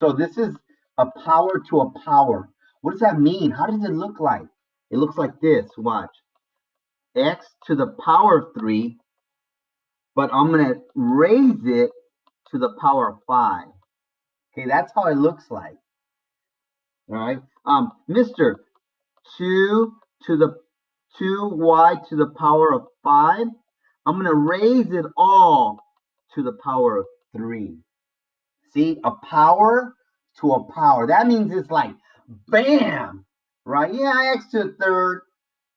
So this is a power to a power. What does that mean? How does it look like? It looks like this. Watch. X to the power of 3, but I'm going to raise it to the power of 5. Okay, that's how it looks like. All right. Mr. 2 to the 2y to the power of 5. I'm going to raise it all to the power of 3. See, a power to a power. That means it's like, bam, right? Yeah, x to the third,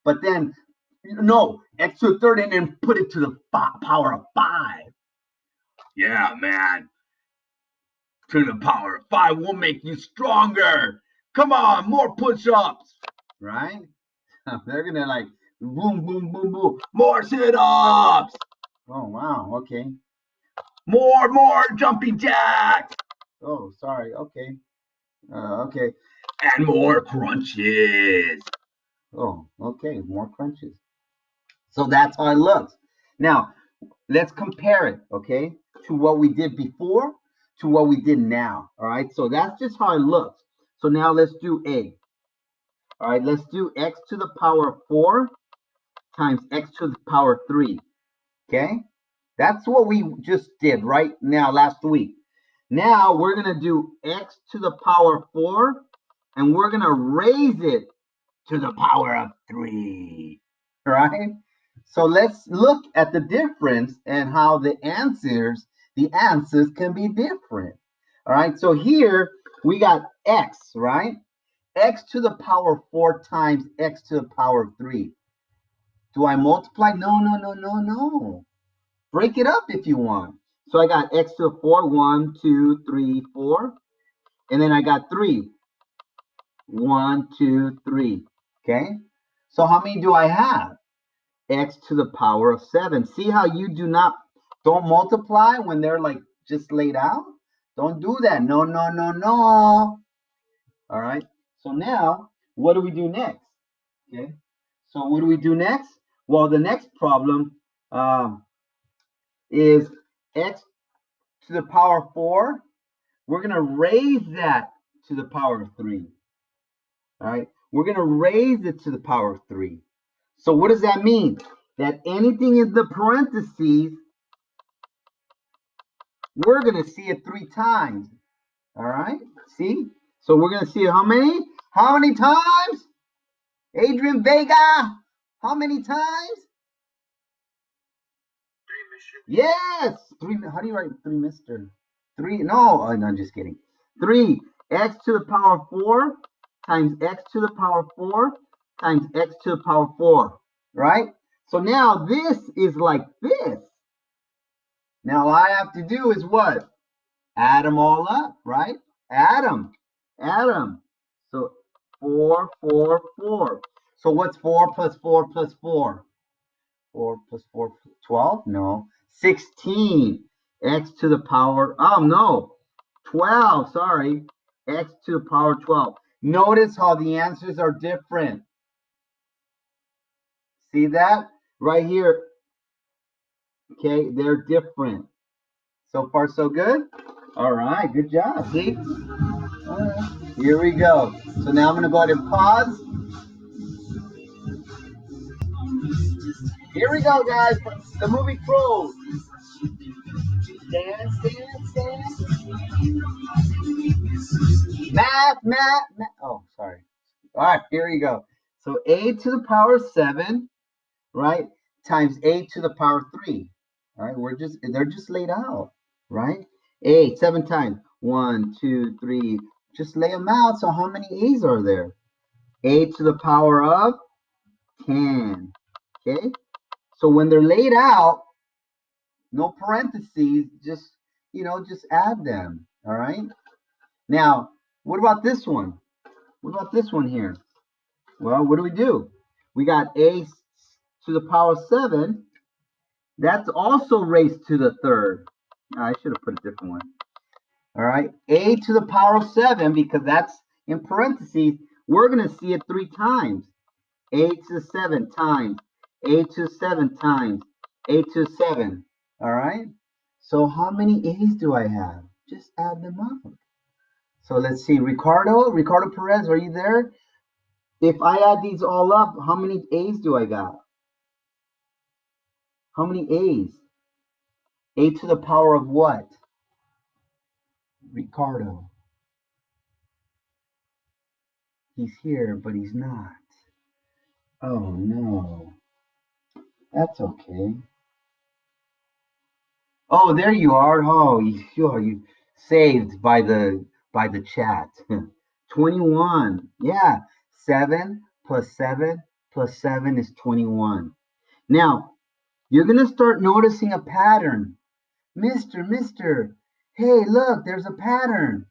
but then, no, x to the third and then put it to the power of 5. Yeah, man. To the power of 5 will make you stronger. Come on, more push-ups, right? They're going to like, boom, boom, boom, boom, more sit-ups. Oh, wow, okay. More jumping jacks. Oh, sorry, okay. Okay. And more crunches. Oh, okay, more crunches. So that's how it looks. Now, let's compare it, okay, to what we did before to what we did now. All right, so that's just how it looks. So now let's do A. All right, let's do x to the power of 4 times x to the power of 3. Okay, that's what we just did right now last week. Now we're going to do x to the power of 4, and we're going to raise it to the power of 3. Right? So let's look at the difference and how the answers can be different. All right, so here we got x, right? X to the power of 4 times x to the power of 3. Do I multiply? No. Break it up if you want. So I got x to the 4, 1, 2, 3, 4. And then I got 3. 1, 2, 3. Okay? So how many do I have? X to the power of 7. See how you don't multiply when they're like just laid out? Don't do that. No. All right. So now, what do we do next? Okay. So what do we do next? Well, the next problem is x to the power of 4. We're going to raise that to the power of 3. All right. We're going to raise it to the power of 3. So what does that mean? That anything in the parentheses, we're going to see it 3 times. All right. See? So we're going to see it how many? How many times? Adrian Vega. How many times? 3, Mr. Yes. 3. How do you write 3, Mr.? 3. No, I'm just kidding. 3. X to the power of 4 times x to the power of 4 times x to the power of 4. Right? So now this is like this. Now all I have to do is what? Add them all up, right? Add them. So 4, 4, 4. So what's 4 plus 4 plus 4? 4 plus 4, 12? No. 16. X to the power, no. 12, sorry. X to the power 12. Notice how the answers are different. See that? Right here. Okay, they're different. So far, so good? All right, good job. See? All right, here we go. So now I'm going to go ahead and pause. Here we go, guys. The movie Crow. Stand. Math. Oh, sorry. All right, here we go. So a to the power 7, right, times a to the power 3. All right, they're just laid out, right? 7 times. 1, 2, 3. Just lay them out. So how many a's are there? A to the power of 10. Okay? So when they're laid out, no parentheses, just add them. All right? Now, what about this one? What about this one here? Well, what do? We got a to the power 7. That's also raised to the third. I should have put a different one. All right? A to the power of 7, because that's in parentheses, we're going to see it 3 times. A to the 7 times. A to the 7 times. A to the 7. All right? So how many a's do I have? Just add them up. So let's see, Ricardo Perez, are you there? If I add these all up, how many A's do I got? How many A's? A to the power of what? Ricardo. He's here, but he's not. Oh no. That's okay. Oh, there you are. Oh, you saved by the chat. 21. Yeah. 7 plus 7 plus 7 is 21. Now, you're going to start noticing a pattern. Mister, hey, look, there's a pattern.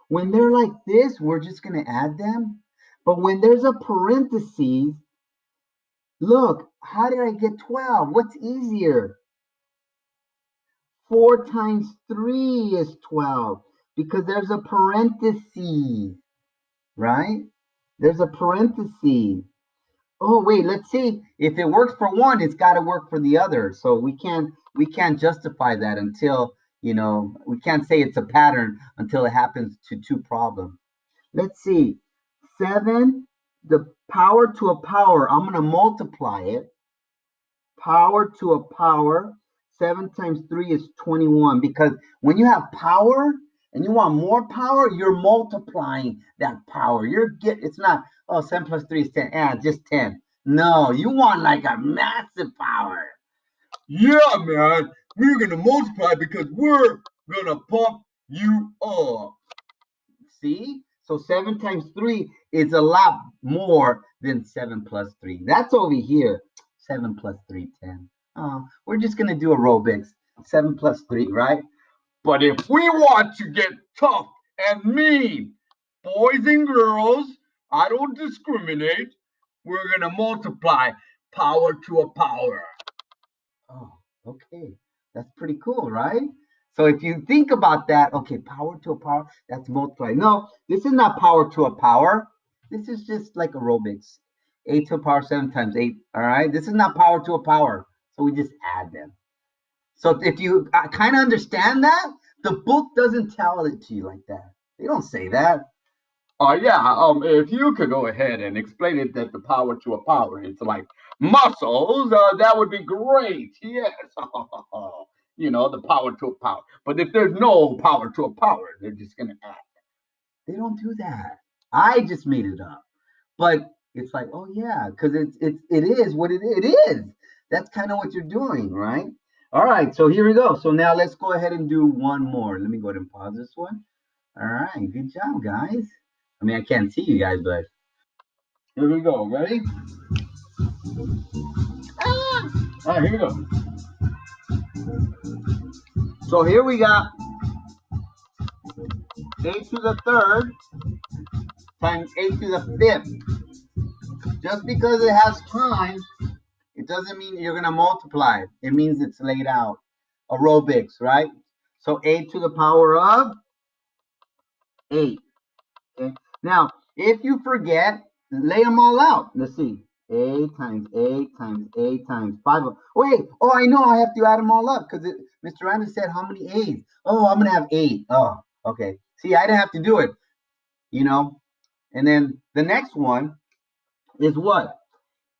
When they're like this, we're just going to add them. But when there's a parenthesis, look, how did I get 12? What's easier? 4 times 3 is 12 because there's a parenthesis, right? There's a parenthesis. Oh, wait, let's see. If it works for one, it's got to work for the other. So we can't justify that until, we can't say it's a pattern until it happens to two problems. Let's see. 7, the power to a power, I'm going to multiply it. Power to a power, 7 times 3 is 21. Because when you have power and you want more power, you're multiplying that power. It's not, oh, 7 plus 3 is 10. Just 10. No, you want like a massive power. Yeah, man, we're going to multiply because we're going to pump you up. See? So 7 times 3 is a lot more than 7 plus 3. That's over here. 7 plus 3, 10. Oh, we're just going to do aerobics. 7 plus 3, right? But if we want to get tough and mean, boys and girls, I don't discriminate. We're going to multiply power to a power. Oh, okay. That's pretty cool, right? So if you think about that, okay, power to a power, that's multiply. No, this is not power to a power. This is just like aerobics. 8 to a power 7 times 8. All right. This is not power to a power. So we just add them. So if you kind of understand that, the book doesn't tell it to you like that. They don't say that. Oh yeah, if you could go ahead and explain it that the power to a power, it's like muscles, that would be great. Yes, the power to a power. But if there's no power to a power, they're just gonna add. They don't do that. I just made it up. But it's like, oh yeah, because it is what it is. That's kind of what you're doing, right? All right, so here we go. So now let's go ahead and do one more. Let me go ahead and pause this one. All right, good job, guys. I mean, I can't see you guys, but here we go. Ready? All right, here we go. So here we got a to the third times a to the fifth. Just because it has time, it doesn't mean you're going to multiply it. It means it's laid out. Aerobics, right? So a to the power of 8. Okay. Now, if you forget, lay them all out. Let's see. A times A times A times 5. Wait, oh, I know I have to add them all up because Mr. Anderson said how many A's? Oh, I'm going to have 8. Oh, okay. See, I didn't have to do it, you know. And then the next one is what?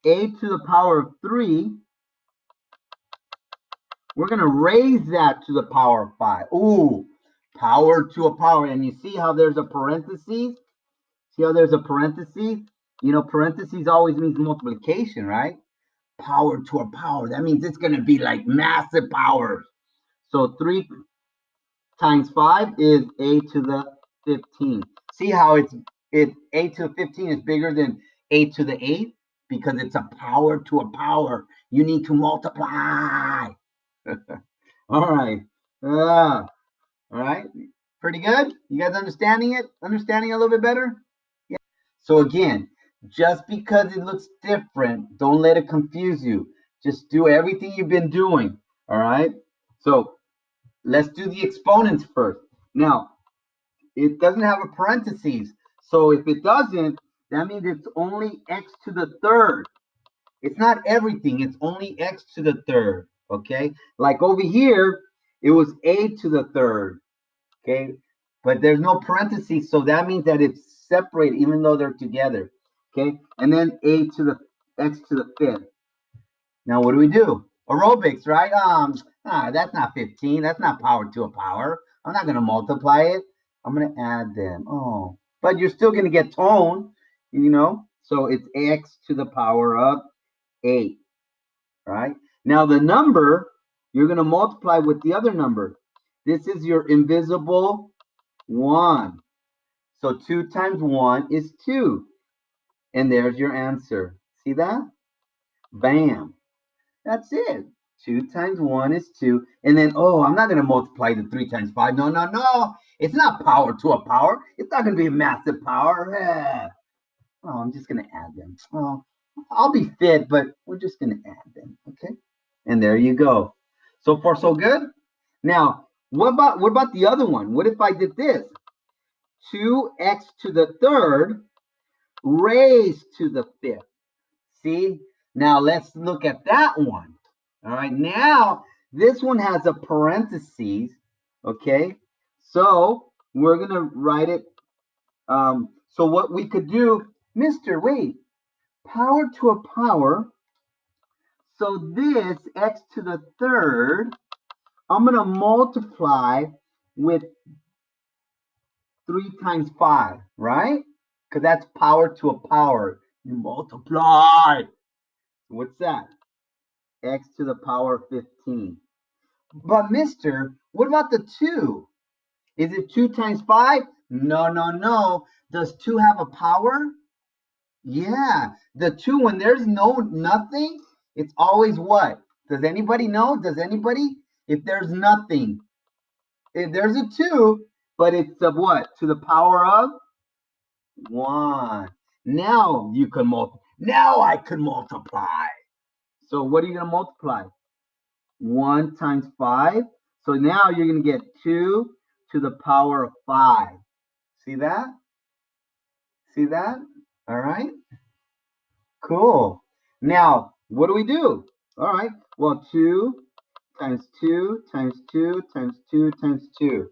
A to the power of 3. We're going to raise that to the power of 5. Ooh, power to a power. And you see how there's a parenthesis? See how there's a parenthesis? Parentheses always means multiplication, right? Power to a power. That means it's going to be like massive powers. So 3 times 5 is a to the 15. See how a to the 15 is bigger than a to the 8? Because it's a power to a power. You need to multiply. All right. All right. Pretty good? You guys understanding it? Understanding it a little bit better? So again, just because it looks different, don't let it confuse you. Just do everything you've been doing. All right. So let's do the exponents first. Now, it doesn't have a parentheses. So if it doesn't, that means it's only x to the third. It's not everything. It's only x to the third. Okay. Like over here, it was a to the third. Okay. but there's no parentheses, so that means that it's separated even though they're together. Okay, and then a to the x to the fifth. Now what do we do? Aerobics, right? That's not 15. That's not power to a power. I'm not gonna multiply it. I'm gonna add them. Oh, but you're still gonna get tone, you know. So it's x to the power of 8, right? Now the number you're gonna multiply with the other number. This is your invisible 1. So 2 times 1 is 2. And there's your answer. See that? Bam. That's it. 2 times 1 is 2. And then, oh, I'm not going to multiply the 3 times 5. No, no, no. It's not power to a power. It's not going to be a massive power. Oh, I'm just going to add them. Oh, I'll be fit, but we're just going to add them. Okay? And there you go. So far, so good? Now, what about the other one? What if I did this? 2x to the third raised to the fifth. See? Now let's look at that one. All right. Now this one has a parentheses. Okay. So we're going to write it. So what we could do, Mr. Wait, power to a power. So this x to the third, I'm going to multiply with 3 times 5, right? Because that's power to a power. You multiply. What's that? X to the power 15. But mister, what about the 2? Is it 2 times 5? No, no, no. Does 2 have a power? Yeah. The 2, when there's nothing, it's always what? Does anybody know? Does anybody? If there's nothing, if there's a 2, but it's a what? To the power of 1. Now you can multiply. Now I can multiply. So what are you going to multiply? 1 times 5. So now you're going to get 2 to the power of 5. See that? See that? All right. Cool. Now, what do we do? All right. Well, 2 times 2 times 2 times 2 times 2.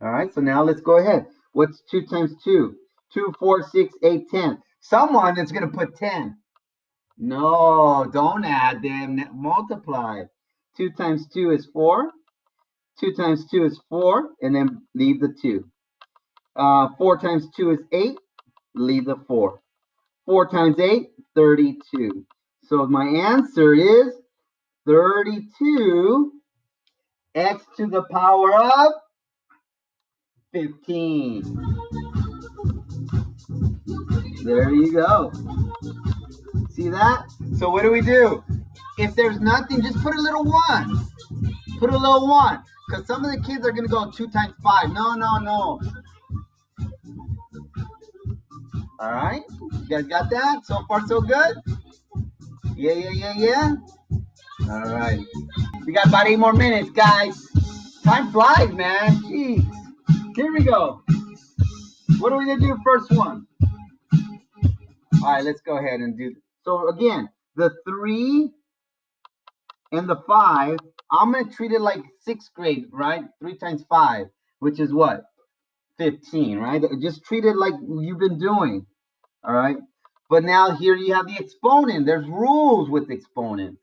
All right. So now let's go ahead. What's 2 times 2? 2, 4, 6, 8, 10. Someone is going to put 10. No, don't add them. Multiply. 2 times 2 is 4. 2 times 2 is 4, and then leave the 2. 4 times 2 is 8, leave the 4. 4 times 8, 32. So my answer is 32 x to the power of 15. There you go. See that? So what do we do? If there's nothing, just put a little 1. Put a little 1. Because some of the kids are going to go 2 times 5. No, no, no. All right. You guys got that? So far, so good? Yeah, yeah, yeah, yeah. All right. We got about 8 more minutes, guys. Time flies, man. Jeez. Here we go. What are we going to do first one? All right, let's go ahead and do. So again, the 3 and the 5, I'm going to treat it like 6th grade, right? 3 times 5, which is what? 15, right? Just treat it like you've been doing. All right. But now here you have the exponent. There's rules with exponent.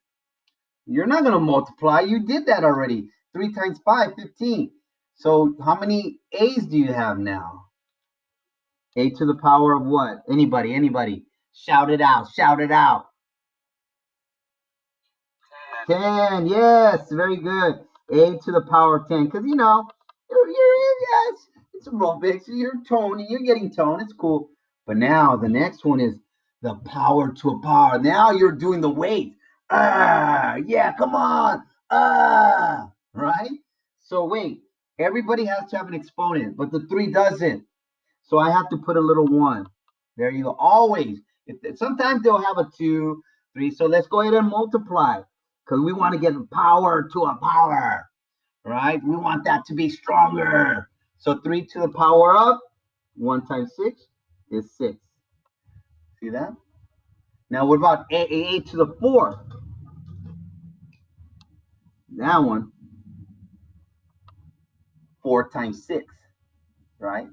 You're not going to multiply. You did that already. 3 times 5, 15. So how many A's do you have now? A to the power of what? Anybody, anybody. Shout it out. Shout it out. 10. Yes, very good. A to the power of 10. Because, yes, it's aerobics. You're toning. You're getting tone. It's cool. But now the next one is the power to a power. Now you're doing the weight. Yeah, come on. Right? So wait, everybody has to have an exponent, but the 3 doesn't. So I have to put a little 1. There you go. Always. Sometimes they'll have a 2, 3. So let's go ahead and multiply because we want to get power to a power, right? We want that to be stronger. So 3 to the power of 1 times 6 is 6. See that? Now what about a to the 4? That one, 4 times 6. right?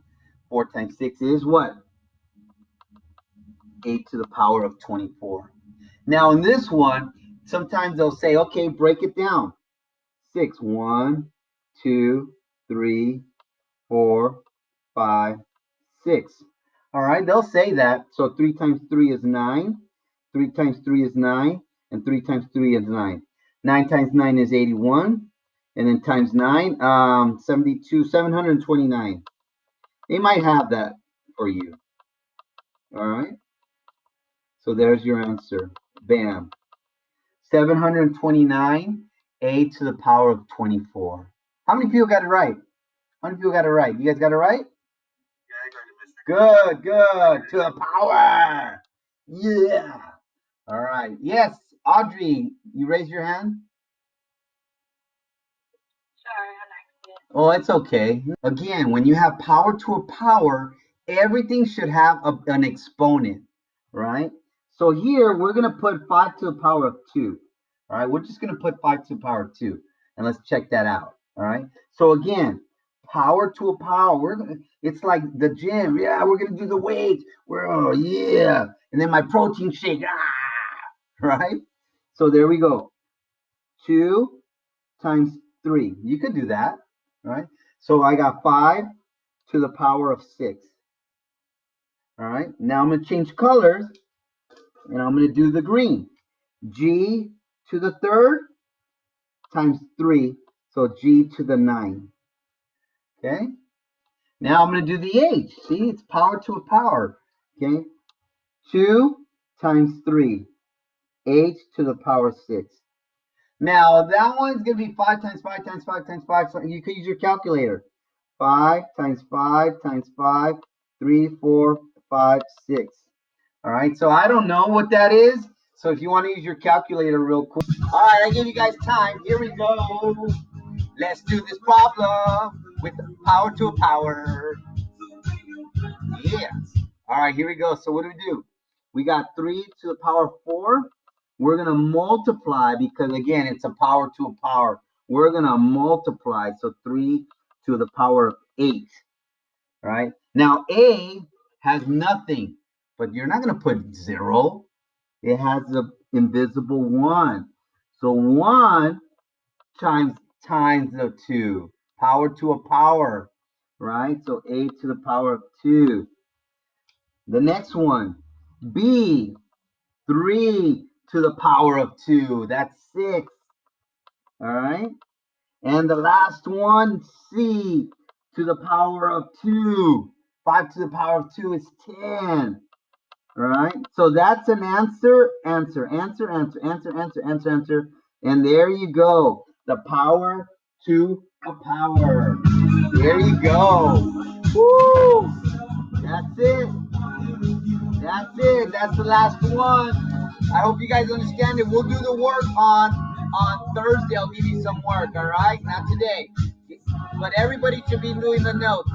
4 times 6 is what? 8 to the power of 24. Now in this one, sometimes they'll say, okay, break it down. 6, 1, 2, 3, 4, 5, 6. All right, they'll say that. So 3 times 3 is 9. 3 times 3 is 9. And 3 times 3 is 9. 9 times 9 is 81. And then times 9, 72, 729. They might have that for you. All right. So there's your answer. Bam. 729, a to the power of 24. How many people got it right? How many people got it right? You guys got it right? Good, good. To the power. Yeah. All right. Yes, Audrey, you raise your hand. Oh, it's okay. Again, when you have power to a power, everything should have an exponent, right? So here we're going to put 5 to the power of 2. All right, we're just going to put 5 to the power of 2. And let's check that out. All right. So again, power to a power. It's like the gym. Yeah, we're going to do the weights. Oh, yeah. And then my protein shake. Right? So there we go. 2 times 3. You could do that, right? So I got 5 to the power of 6. All right. Now I'm going to change colors, and I'm going to do the green. G to the third times 3. So G to the 9. Okay. Now I'm going to do the H. See, it's power to a power. Okay. 2 times 3. H to the power 6. Now that one's going to be 5 times 5 times 5 times 5. So you could use your calculator. 5 times 5 times 5, 3, 4, 5, 6. All right, so I don't know what that is. So if you want to use your calculator real quick. All right, I give you guys time. Here we go. Let's do this problem with the power to a power. Yeah. All right, here we go. So what do? We got 3 to the power of 4. We're going to multiply because, again, it's a power to a power. We're going to multiply. So 3 to the power of 8. All right. Now, A has nothing, but you're not going to put 0. It has the invisible 1. So 1 times the 2. Power to a power, right? So A to the power of 2. The next one, B, 3 to the power of 2. That's 6. All right. And the last one, C to the power of 2. 5 to the power of 2 is 10. All right. So that's an answer. And there you go. The power to a power. There you go. Woo! That's it. That's it. That's the last one. I hope you guys understand it. We'll do the work on Thursday. I'll give you some work, all right? Not today. But everybody should be doing the notes.